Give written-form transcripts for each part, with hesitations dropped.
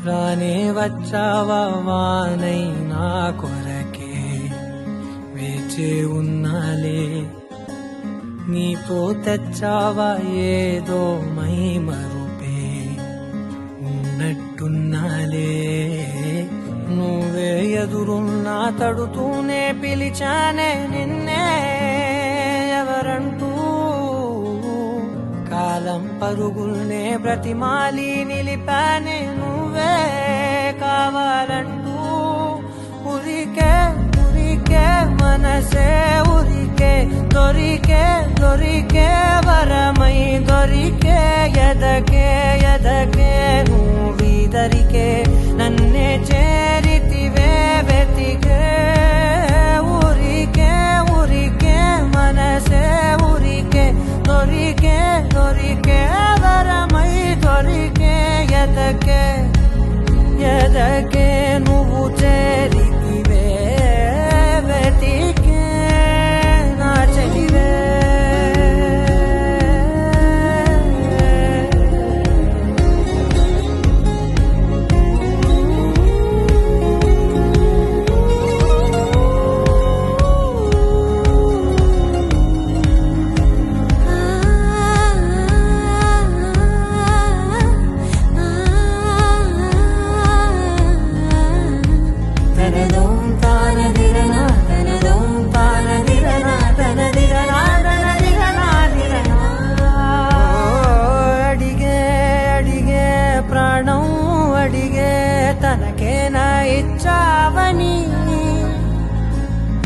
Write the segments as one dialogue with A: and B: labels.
A: రానే వచ్చావా వానై నా కొరకే వేచే ఉన్నాలే నీతో తెచ్చావా ఏదో మై మరుపే ఉన్నట్టున్నాలే నువ్వే ఎదురున్నా తడుతూనే పిలిచానే నిన్నే ఎవరంటూ కాలం పరుగుల్నే బ్రతిమాలి నిలిపానే నువ్వే కావాలంటూ ఉరికే ఉరికే మనసే ఉరికే దొరికే దొరికే వరమై దొరికే ఎదకే ఎదకే నువ్విదరికే నన్నే చేరితివే వెతికే ఉరికే ఉరికే మనసే ఉరికే దొరికే దొరికే వరమై దొరికే ఎదకే ఎదకే నువ్వు చేరితివే వెతికే నా చెలివే తనకేనా ఇచ్చావని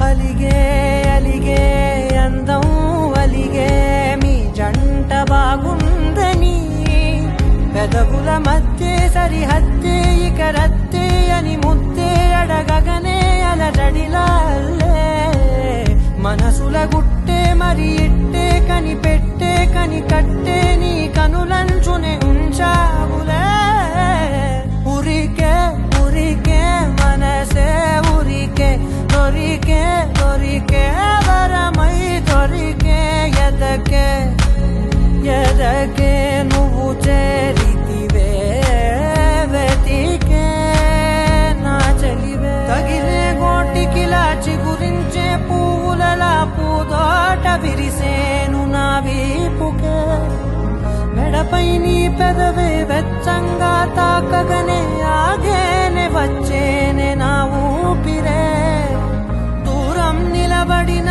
A: అలిగే అలిగే అందం అలిగే మీ జంట బాగుందని పెదవుల మధ్య సరిహద్దే ఇక రద్దే అని ముద్దే అడగగనే అలజడిలాల్లే మనసుల గుట్టే మరి ఇట్టే కనిపెట్టే కని కట్టే నీ కనులంచునే ఉంచావులే ఉరికే ఉరికే మనసే ఉరికే దొరికే దొరికే వరమై దొరికే ఎదకే ఎదకే నువ్వు చేరితివే వెతికే నా చెలివే తగిలే గోటికిలా చిగురించే పువ్వులలా పూదోట విరిసేను నా వీపుకే మెడపై నీ పెదవే వెచ్చంగా తాకగనే ఆగేనే వచ్చేనే నా ఊపిరే దూరం నిలబడిన